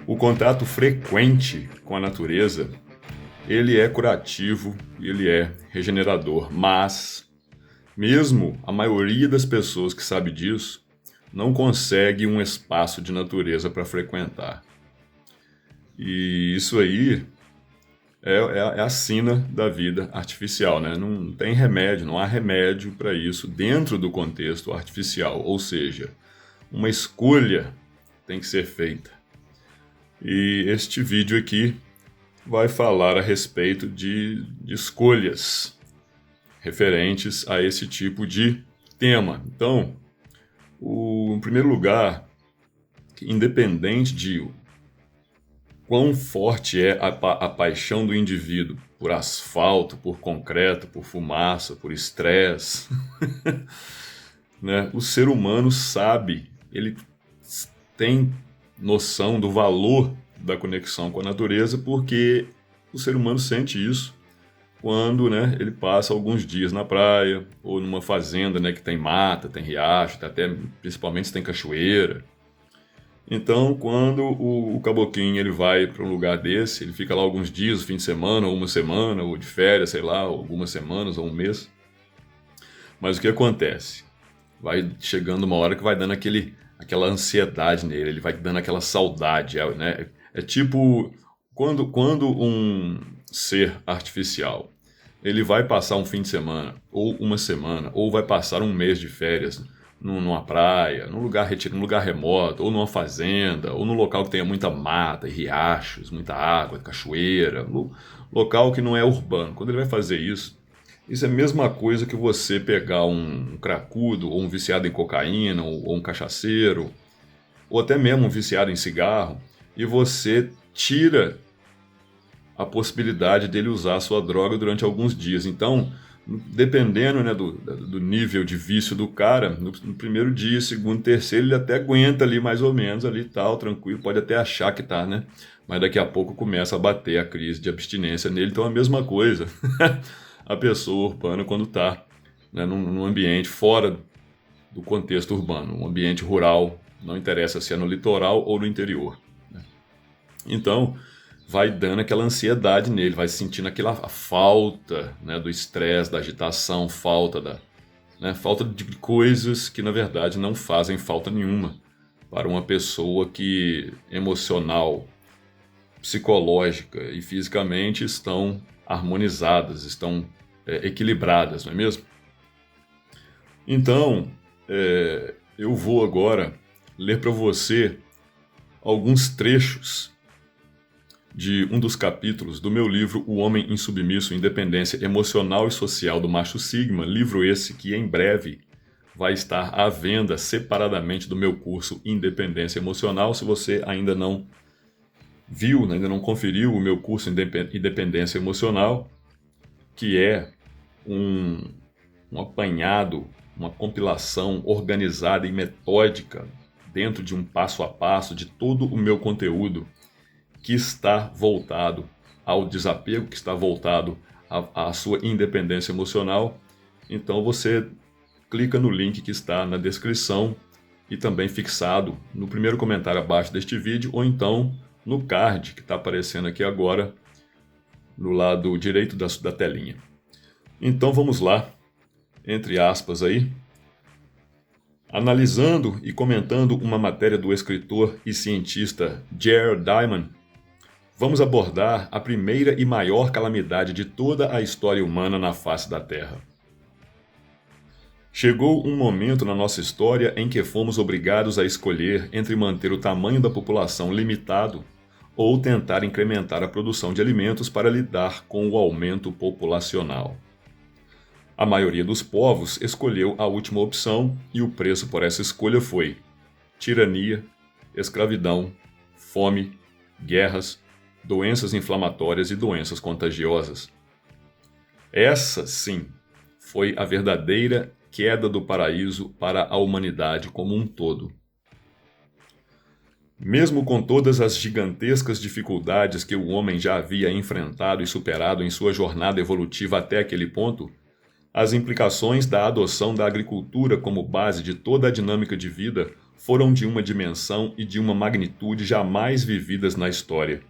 O contato frequente com a natureza, ele é curativo e ele é regenerador, mas mesmo a maioria das pessoas que sabe disso não consegue um espaço de natureza para frequentar. E isso aí é a sina da vida artificial, né? Não tem remédio, não há remédio para isso dentro do contexto artificial, ou seja, uma escolha tem que ser feita. E este vídeo aqui vai falar a respeito de escolhas referentes a esse tipo de tema. Então, em primeiro lugar, independente de quão forte é a paixão do indivíduo por asfalto, por concreto, por fumaça, por estresse, né? O ser humano sabe, ele tem noção do valor da conexão com a natureza, porque o ser humano sente isso quando, né, ele passa alguns dias na praia ou numa fazenda, né, que tem mata, tem riacho, até principalmente se tem cachoeira. Então, quando o caboclinho ele vai para um lugar desse, ele fica lá alguns dias, fim de semana, ou uma semana, ou de férias, sei lá, algumas semanas ou um mês. Mas o que acontece? Vai chegando uma hora que vai dando aquela ansiedade nele, ele vai dando aquela saudade, né? É tipo quando um ser artificial ele vai passar um fim de semana, ou uma semana, ou vai passar um mês de férias numa praia, num lugar remoto, ou numa fazenda, ou num local que tenha muita mata, e riachos, muita água, cachoeira, local que não é urbano. Quando ele vai fazer isso é a mesma coisa que você pegar um cracudo, ou um viciado em cocaína, ou um cachaceiro, ou até mesmo um viciado em cigarro, e você tira a possibilidade dele usar a sua droga durante alguns dias. Então, dependendo, né, do nível de vício do cara, no primeiro dia, segundo, terceiro, ele até aguenta ali mais ou menos, ali tal, tranquilo, pode até achar que tá, né? Mas daqui a pouco começa a bater a crise de abstinência nele. Então, a mesma coisa. A pessoa urbana quando está, né, num ambiente fora do contexto urbano, um ambiente rural, não interessa se é no litoral ou no interior, né? Então, vai dando aquela ansiedade nele, vai sentindo aquela falta, né, do estresse, da agitação, falta de coisas que na verdade não fazem falta nenhuma para uma pessoa que emocional, psicológica e fisicamente estão harmonizadas, estão equilibradas, não é mesmo? Então, eu vou agora ler para você alguns trechos de um dos capítulos do meu livro O Homem Insubmisso, Independência Emocional e Social do Macho Sigma, livro esse que em breve vai estar à venda separadamente do meu curso Independência Emocional. Se você ainda não viu, ainda não conferiu o meu curso Independência Emocional, que é um apanhado, uma compilação organizada e metódica dentro de um passo a passo de todo o meu conteúdo que está voltado ao desapego, que está voltado à sua independência emocional. Então você clica no link que está na descrição e também fixado no primeiro comentário abaixo deste vídeo, ou então no card que está aparecendo aqui agora no lado direito da telinha. Então vamos lá, entre aspas aí, analisando e comentando uma matéria do escritor e cientista Jared Diamond, vamos abordar a primeira e maior calamidade de toda a história humana na face da Terra. Chegou um momento na nossa história em que fomos obrigados a escolher entre manter o tamanho da população limitado ou tentar incrementar a produção de alimentos para lidar com o aumento populacional. A maioria dos povos escolheu a última opção e o preço por essa escolha foi tirania, escravidão, fome, guerras, doenças inflamatórias e doenças contagiosas. Essa, sim, foi a verdadeira queda do paraíso para a humanidade como um todo. Mesmo com todas as gigantescas dificuldades que o homem já havia enfrentado e superado em sua jornada evolutiva até aquele ponto, as implicações da adoção da agricultura como base de toda a dinâmica de vida foram de uma dimensão e de uma magnitude jamais vividas na história.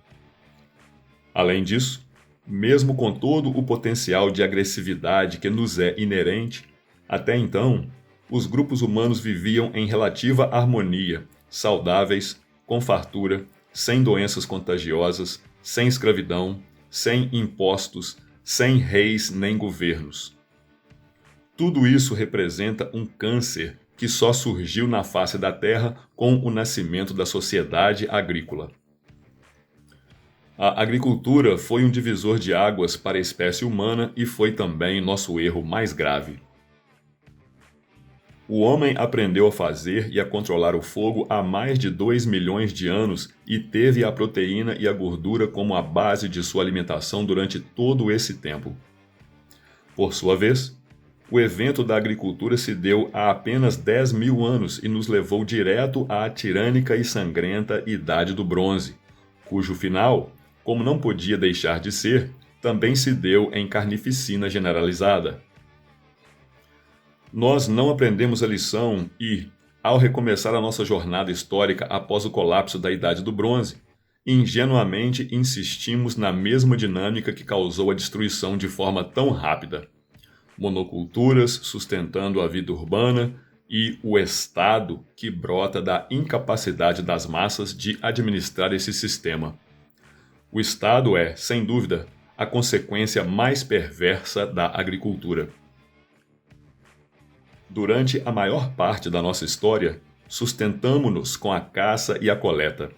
Além disso, mesmo com todo o potencial de agressividade que nos é inerente, até então, os grupos humanos viviam em relativa harmonia, saudáveis, com fartura, sem doenças contagiosas, sem escravidão, sem impostos, sem reis nem governos. Tudo isso representa um câncer que só surgiu na face da Terra com o nascimento da sociedade agrícola. A agricultura foi um divisor de águas para a espécie humana e foi também nosso erro mais grave. O homem aprendeu a fazer e a controlar o fogo há mais de 2 milhões de anos e teve a proteína e a gordura como a base de sua alimentação durante todo esse tempo. Por sua vez, o evento da agricultura se deu há apenas 10 mil anos e nos levou direto à tirânica e sangrenta Idade do Bronze, cujo final, como não podia deixar de ser, também se deu em carnificina generalizada. Nós não aprendemos a lição e, ao recomeçar a nossa jornada histórica após o colapso da Idade do Bronze, ingenuamente insistimos na mesma dinâmica que causou a destruição de forma tão rápida. Monoculturas sustentando a vida urbana e o Estado que brota da incapacidade das massas de administrar esse sistema. O Estado é, sem dúvida, a consequência mais perversa da agricultura. Durante a maior parte da nossa história, sustentamo-nos com a caça e a coleta.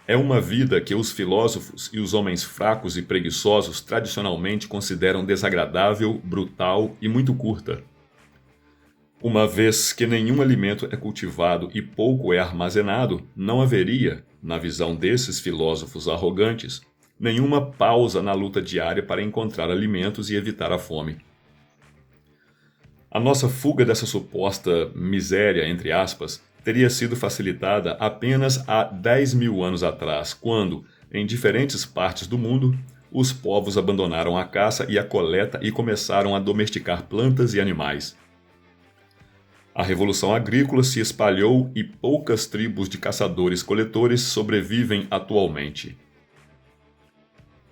É uma vida que os filósofos e os homens fracos e preguiçosos tradicionalmente consideram desagradável, brutal e muito curta. Uma vez que nenhum alimento é cultivado e pouco é armazenado, não haveria, na visão desses filósofos arrogantes, nenhuma pausa na luta diária para encontrar alimentos e evitar a fome. A nossa fuga dessa suposta miséria, entre aspas, teria sido facilitada apenas há 10 mil anos atrás, quando, em diferentes partes do mundo, os povos abandonaram a caça e a coleta e começaram a domesticar plantas e animais. A Revolução Agrícola se espalhou e poucas tribos de caçadores-coletores sobrevivem atualmente.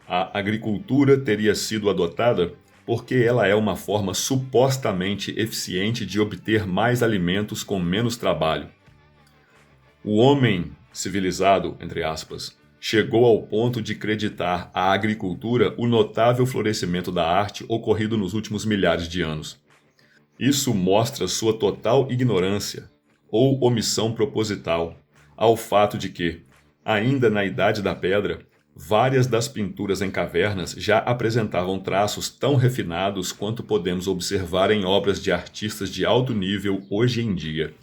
A agricultura teria sido adotada porque ela é uma forma supostamente eficiente de obter mais alimentos com menos trabalho. O homem civilizado, entre aspas, chegou ao ponto de acreditar à agricultura o notável florescimento da arte ocorrido nos últimos milhares de anos. Isso mostra sua total ignorância, ou omissão proposital, ao fato de que, ainda na Idade da Pedra, várias das pinturas em cavernas já apresentavam traços tão refinados quanto podemos observar em obras de artistas de alto nível hoje em dia.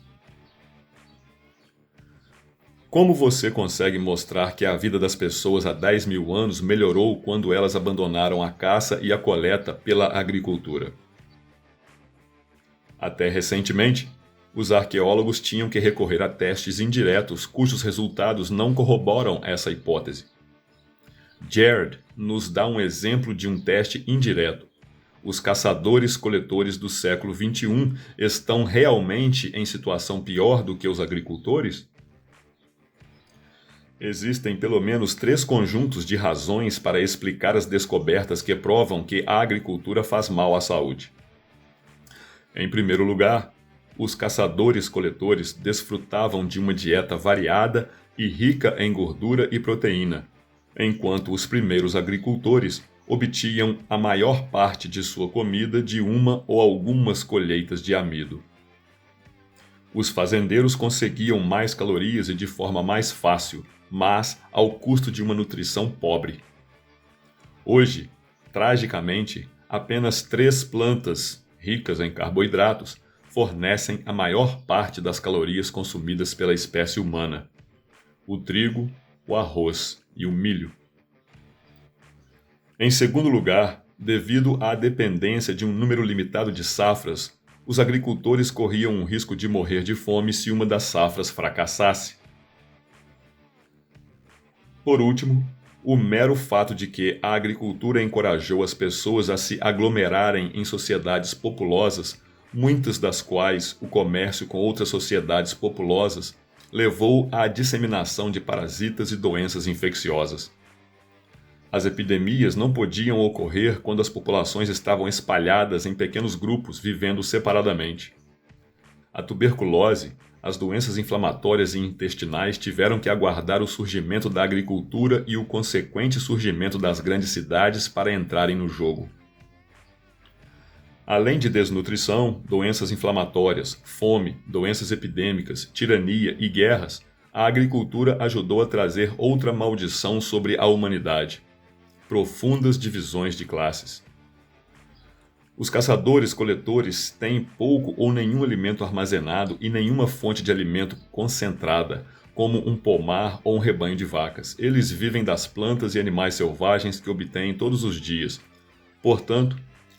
Como você consegue mostrar que a vida das pessoas há 10 mil anos melhorou quando elas abandonaram a caça e a coleta pela agricultura? Até recentemente, os arqueólogos tinham que recorrer a testes indiretos cujos resultados não corroboram essa hipótese. Jared nos dá um exemplo de um teste indireto. Os caçadores-coletores do século XXI estão realmente em situação pior do que os agricultores? Existem pelo menos 3 conjuntos de razões para explicar as descobertas que provam que a agricultura faz mal à saúde. Em primeiro lugar, os caçadores-coletores desfrutavam de uma dieta variada e rica em gordura e proteína, enquanto os primeiros agricultores obtinham a maior parte de sua comida de uma ou algumas colheitas de amido. Os fazendeiros conseguiam mais calorias e de forma mais fácil, mas ao custo de uma nutrição pobre. Hoje, tragicamente, apenas 3 plantas ricas em carboidratos fornecem a maior parte das calorias consumidas pela espécie humana: o trigo, o arroz e o milho. Em segundo lugar, devido à dependência de um número limitado de safras, os agricultores corriam o risco de morrer de fome se uma das safras fracassasse. Por último, o mero fato de que a agricultura encorajou as pessoas a se aglomerarem em sociedades populosas muitas das quais o comércio com outras sociedades populosas levou à disseminação de parasitas e doenças infecciosas. As epidemias não podiam ocorrer quando as populações estavam espalhadas em pequenos grupos vivendo separadamente. A tuberculose, as doenças inflamatórias e intestinais tiveram que aguardar o surgimento da agricultura e o consequente surgimento das grandes cidades para entrarem no jogo. Além de desnutrição, doenças inflamatórias, fome, doenças epidêmicas, tirania e guerras, a agricultura ajudou a trazer outra maldição sobre a humanidade: profundas divisões de classes. Os caçadores-coletores têm pouco ou nenhum alimento armazenado e nenhuma fonte de alimento concentrada, como um pomar ou um rebanho de vacas. Eles vivem das plantas e animais selvagens que obtêm todos os dias. Portanto,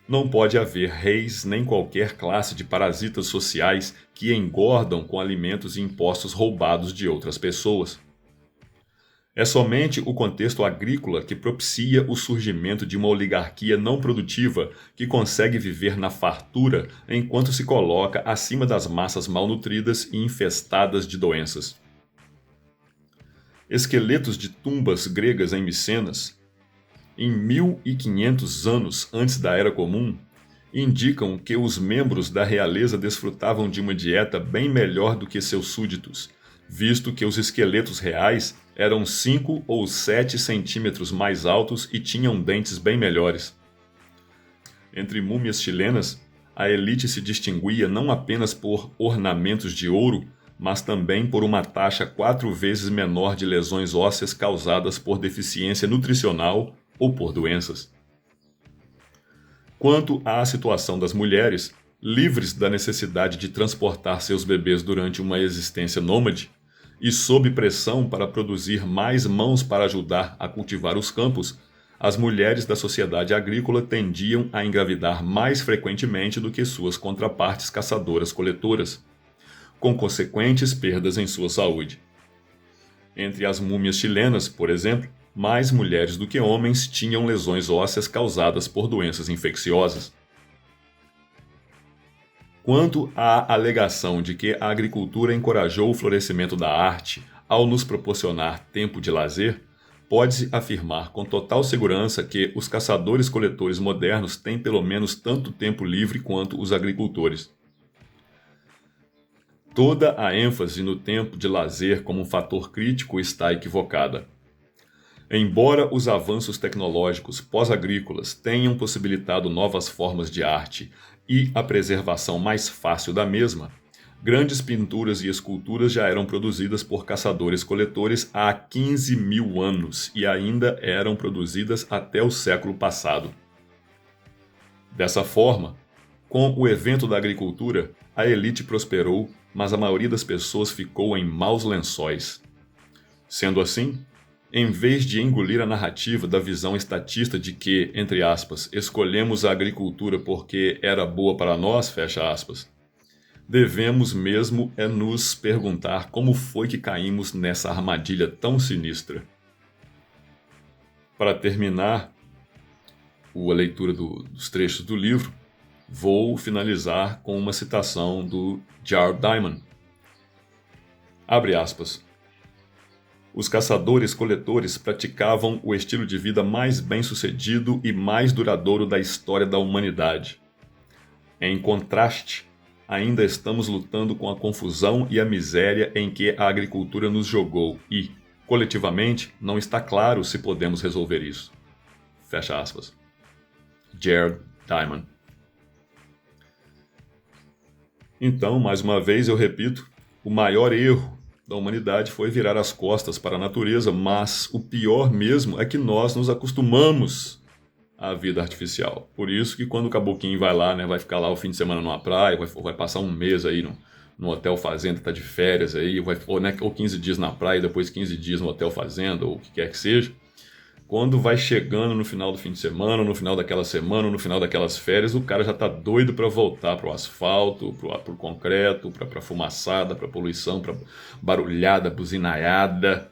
não pode haver reis nem qualquer classe de parasitas sociais que engordam com alimentos e impostos roubados de outras pessoas. É somente o contexto agrícola que propicia o surgimento de uma oligarquia não produtiva que consegue viver na fartura enquanto se coloca acima das massas malnutridas e infestadas de doenças. Esqueletos de tumbas gregas em Micenas, em 1500 anos antes da Era Comum, indicam que os membros da realeza desfrutavam de uma dieta bem melhor do que seus súditos, visto que os esqueletos reais eram 5 ou 7 centímetros mais altos e tinham dentes bem melhores. Entre múmias chilenas, a elite se distinguia não apenas por ornamentos de ouro, mas também por uma taxa 4 vezes menor de lesões ósseas causadas por deficiência nutricional ou por doenças. Quanto à situação das mulheres, livres da necessidade de transportar seus bebês durante uma existência nômade, e sob pressão para produzir mais mãos para ajudar a cultivar os campos, as mulheres da sociedade agrícola tendiam a engravidar mais frequentemente do que suas contrapartes caçadoras-coletoras, com consequentes perdas em sua saúde. Entre as múmias chilenas, por exemplo, mais mulheres do que homens tinham lesões ósseas causadas por doenças infecciosas. Quanto à alegação de que a agricultura encorajou o florescimento da arte ao nos proporcionar tempo de lazer, pode-se afirmar com total segurança que os caçadores-coletores modernos têm pelo menos tanto tempo livre quanto os agricultores. Toda a ênfase no tempo de lazer como um fator crítico está equivocada. Embora os avanços tecnológicos pós-agrícolas tenham possibilitado novas formas de arte e a preservação mais fácil da mesma, grandes pinturas e esculturas já eram produzidas por caçadores-coletores há 15 mil anos e ainda eram produzidas até o século passado. Dessa forma, com o evento da agricultura, a elite prosperou, mas a maioria das pessoas ficou em maus lençóis. Sendo assim, em vez de engolir a narrativa da visão estatista de que, entre aspas, escolhemos a agricultura porque era boa para nós, fecha aspas, devemos mesmo nos perguntar como foi que caímos nessa armadilha tão sinistra. Para terminar a leitura dos trechos do livro, vou finalizar com uma citação do Jared Diamond. Abre aspas. Os caçadores-coletores praticavam o estilo de vida mais bem-sucedido e mais duradouro da história da humanidade. Em contraste, ainda estamos lutando com a confusão e a miséria em que a agricultura nos jogou e, coletivamente, não está claro se podemos resolver isso. Fecha aspas. Jared Diamond. Então, mais uma vez eu repito, o maior erro da humanidade foi virar as costas para a natureza, mas o pior mesmo é que nós nos acostumamos à vida artificial. Por isso que quando o caboquinho vai lá, né, vai ficar lá o fim de semana numa praia, vai passar um mês aí no hotel fazenda, tá de férias aí, ou 15 dias na praia, depois 15 dias no hotel fazenda, ou o que quer que seja. Quando vai chegando no final do fim de semana, no final daquela semana, no final daquelas férias, o cara já tá doido para voltar pro asfalto, pro concreto, pra fumaçada, pra poluição, pra barulhada, buzinaiada,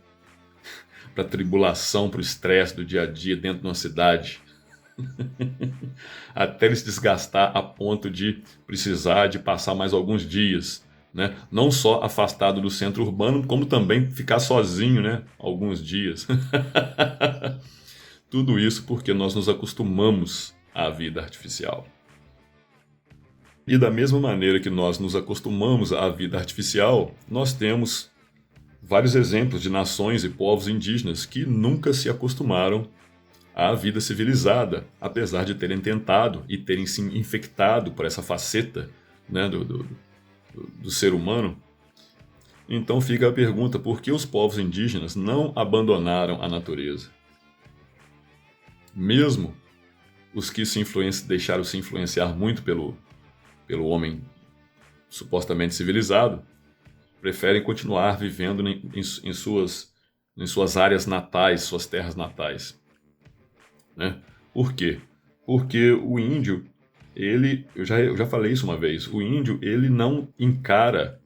pra tribulação, pro estresse do dia a dia dentro de uma cidade. Até ele se desgastar a ponto de precisar de passar mais alguns dias, né? Não só afastado do centro urbano, como também ficar sozinho, né? Alguns dias. Tudo isso porque nós nos acostumamos à vida artificial. E da mesma maneira que nós nos acostumamos à vida artificial, nós temos vários exemplos de nações e povos indígenas que nunca se acostumaram à vida civilizada, apesar de terem tentado e terem se infectado por essa faceta, né, do ser humano. Então fica a pergunta: por que os povos indígenas não abandonaram a natureza? Mesmo os que deixaram se influenciar muito pelo homem supostamente civilizado, preferem continuar vivendo em suas áreas natais, suas terras natais. Né? Por quê? Porque o índio, eu já falei isso uma vez, o índio ele não encara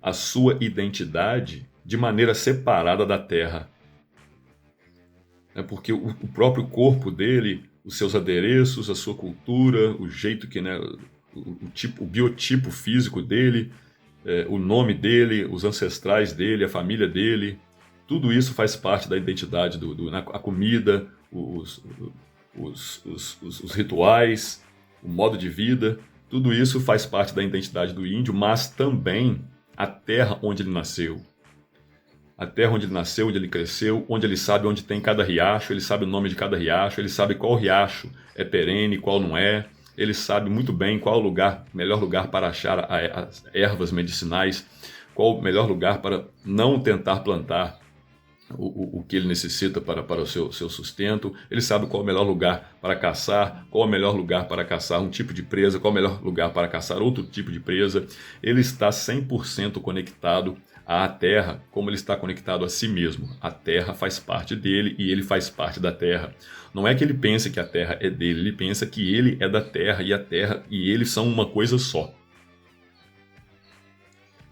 a sua identidade de maneira separada da terra. Porque o próprio corpo dele, os seus adereços, a sua cultura, o jeito que, né, o biotipo físico dele, o nome dele, os ancestrais dele, a família dele, tudo isso faz parte da identidade, a comida, os rituais, o modo de vida, tudo isso faz parte da identidade do índio, mas também a terra onde ele nasceu. A terra onde ele nasceu, onde ele cresceu, onde ele sabe onde tem cada riacho, ele sabe o nome de cada riacho, ele sabe qual riacho é perene, qual não é, ele sabe muito bem qual o melhor lugar para achar as ervas medicinais, qual o melhor lugar para não tentar plantar o que ele necessita para o seu sustento, ele sabe qual é o melhor lugar para caçar, qual é o melhor lugar para caçar um tipo de presa, qual é o melhor lugar para caçar outro tipo de presa. Ele está 100% conectado à terra, como ele está conectado a si mesmo. A terra faz parte dele e ele faz parte da terra. Não é que ele pense que a terra é dele, ele pensa que ele é da terra e a terra e ele são uma coisa só.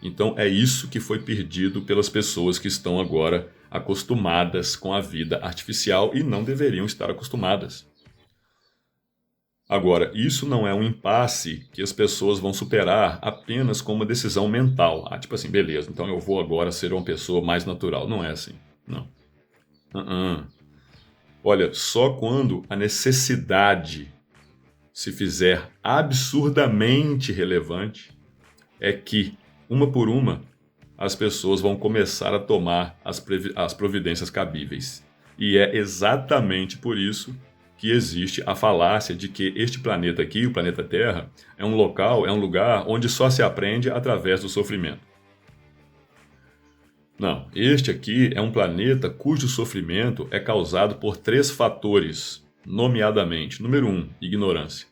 Então é isso que foi perdido pelas pessoas que estão agora acostumadas com a vida artificial e não deveriam estar acostumadas. Agora, isso não é um impasse que as pessoas vão superar apenas com uma decisão mental. Tipo assim, beleza, então eu vou agora ser uma pessoa mais natural. Não é assim, não. Olha, só quando a necessidade se fizer absurdamente relevante é que, uma por uma, as pessoas vão começar a tomar as providências cabíveis. E é exatamente por isso que existe a falácia de que este planeta aqui, o planeta Terra, é um lugar onde só se aprende através do sofrimento. Não, este aqui é um planeta cujo sofrimento é causado por 3 fatores, nomeadamente: número 1, ignorância;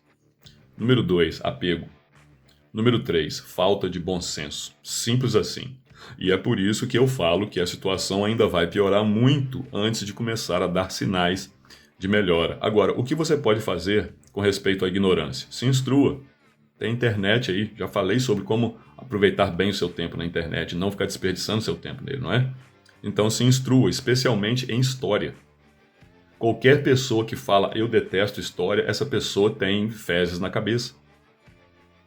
número 2, apego; número 3, falta de bom senso. Simples assim. E é por isso que eu falo que a situação ainda vai piorar muito antes de começar a dar sinais de melhora. Agora, o que você pode fazer com respeito à ignorância? Se instrua. Tem internet aí, já falei sobre como aproveitar bem o seu tempo na internet, não ficar desperdiçando seu tempo nele, não é? Então se instrua, especialmente em história. Qualquer pessoa que fala eu detesto história, essa pessoa tem fezes na cabeça.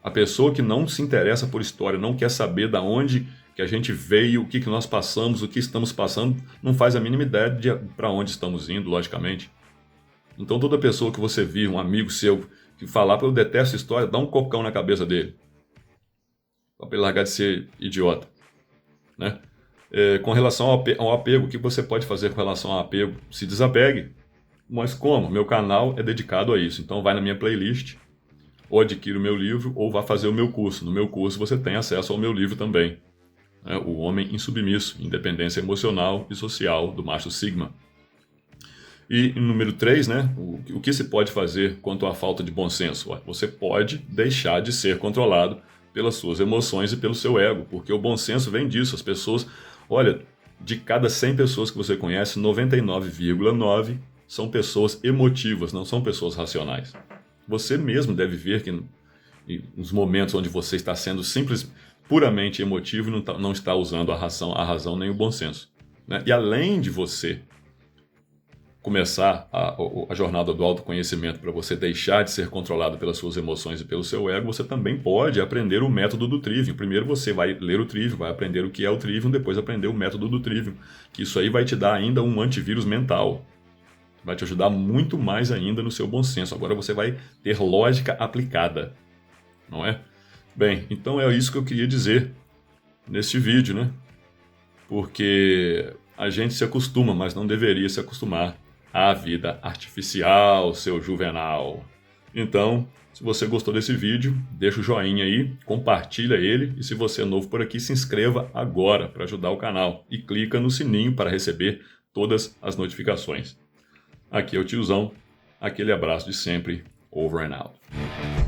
A pessoa que não se interessa por história, não quer saber de onde que a gente veio, o que nós passamos, o que estamos passando, não faz a mínima ideia de para onde estamos indo, logicamente. Então toda pessoa que você vir, um amigo seu, que falar para eu detesto história, dá um cocão na cabeça dele. Para ele largar de ser idiota. Né? Com relação ao apego, o que você pode fazer com relação ao apego? Se desapegue. Mas como? Meu canal é dedicado a isso. Então vai na minha playlist, ou adquira o meu livro, ou vá fazer o meu curso. No meu curso você tem acesso ao meu livro também. O Homem Insubmisso, Independência Emocional e Social, do Macho Sigma. E número 3, né, o que se pode fazer quanto à falta de bom senso? Você pode deixar de ser controlado pelas suas emoções e pelo seu ego, porque o bom senso vem disso. As pessoas, olha, de cada 100 pessoas que você conhece, 99,9 são pessoas emotivas, não são pessoas racionais. Você mesmo deve ver que nos momentos onde você está sendo puramente emotivo e não está usando a razão nem o bom senso. Né? E além de você começar a jornada do autoconhecimento para você deixar de ser controlado pelas suas emoções e pelo seu ego, você também pode aprender o método do Trivium. Primeiro você vai ler o Trivium, vai aprender o que é o Trivium, depois aprender o método do Trivium, que isso aí vai te dar ainda um antivírus mental. Vai te ajudar muito mais ainda no seu bom senso. Agora você vai ter lógica aplicada, não é? Bem, então é isso que eu queria dizer neste vídeo, né? Porque a gente se acostuma, mas não deveria se acostumar à vida artificial, seu Juvenal. Então, se você gostou desse vídeo, deixa o joinha aí, compartilha ele e se você é novo por aqui, se inscreva agora para ajudar o canal e clica no sininho para receber todas as notificações. Aqui é o Tiozão, aquele abraço de sempre, over and out.